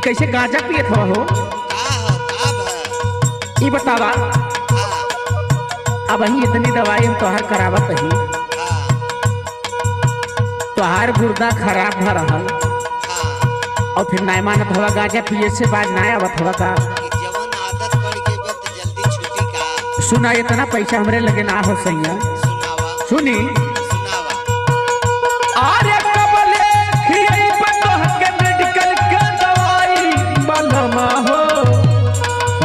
कैसे गांजा पियत हो? ये बतावा अब ही इतनी दवाई हम तोहार करावत ही, तोहार गुर्दा खराब भ रहल और फिर नाय मानत हवा गांजा पिए से बाद ना आवत हवा का? जवन आदत पड़ गई बा त जल्दी छुटी का। सुना इतना पैसा हमरे लगे ना हो सैया। सुनावा सुनी सुनावा। अरे कबले खियाई पतोह के मेडिकल के दवाई बलमा हो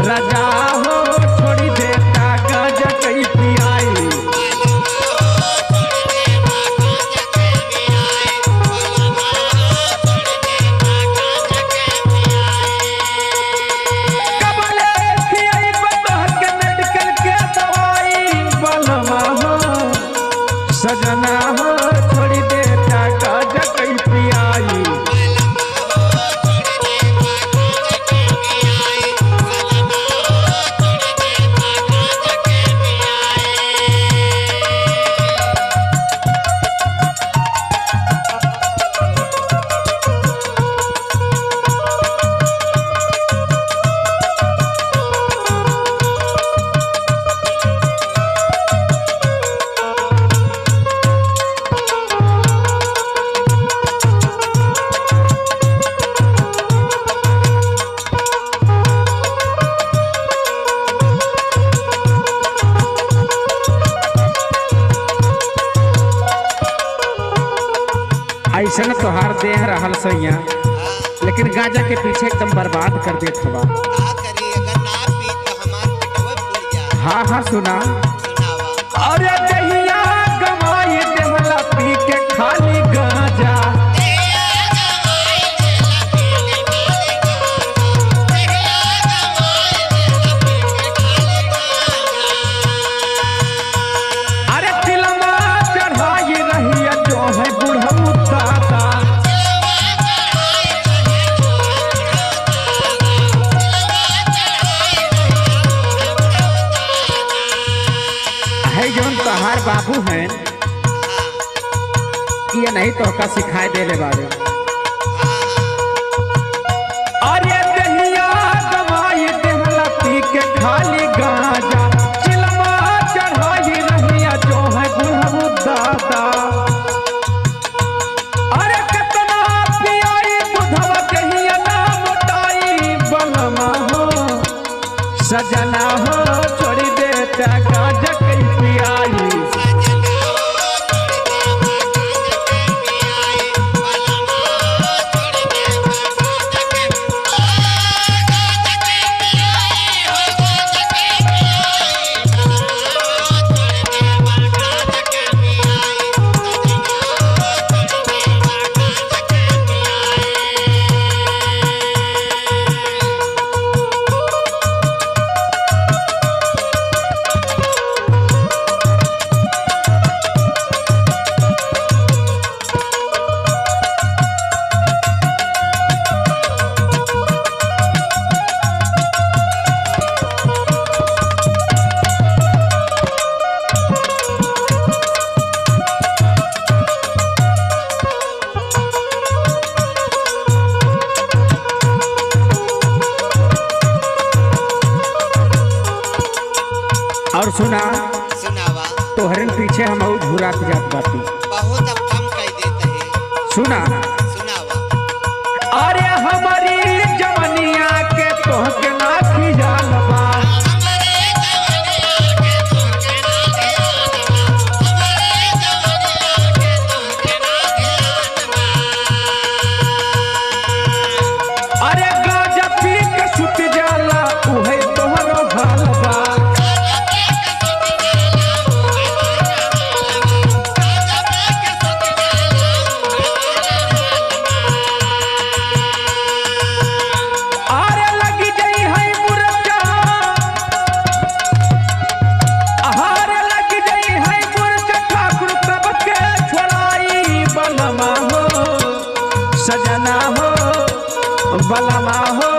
राजा हो छोड़ी देता गांजा कई पियाई। कबले खियाई पतोह के मेडिकल के दवाई बलमा हो सजना हो छोड़ी देता गांजा कई पियाई। ऐसा न तोहार देह रहल सैया, लेकिन गांजा के पीछे एकदम बर्बाद कर देत हवा। का करी अगर ना पी तो हमार पेटवा फूल जाए। हाँ हाँ सुना। सुनावा। अरे दहिया गवाई देवला पी के खाली गांजा। अरे तिलमा चढ़ाई रही जो है बुढ़ऊ दादा। है जौन तोहार बाबू हैं ये नहीं तो का सिखाए दे ले बारे। अरे दहिया गवाई देवला पी के खाली गांजा, चिलमा चढ़ाई रहिया जो है बुढ़ऊ दादा। अरे कितना पियाई दूधवा दहिया ना मोटाई बलमा हो सजना हो छोड़ी देता गांजा कई पियाई। और सुना सुनावा। तोहरन पीछे हम और घुरात जात बाटी। बहुत अब कम कह देते हैं। सुना सुनावा। अरे हमारी जवनिया के तोहके ना खिजाल बा। अरे गांजा पी के सुत जाला उहे तोहरो हाल बा। अरे लगी गई है मुर्चा, अहारे लगी गई है मुर्चा ठाकुर तब के छोड़ाई बलमा हो सजना हो बलमा हो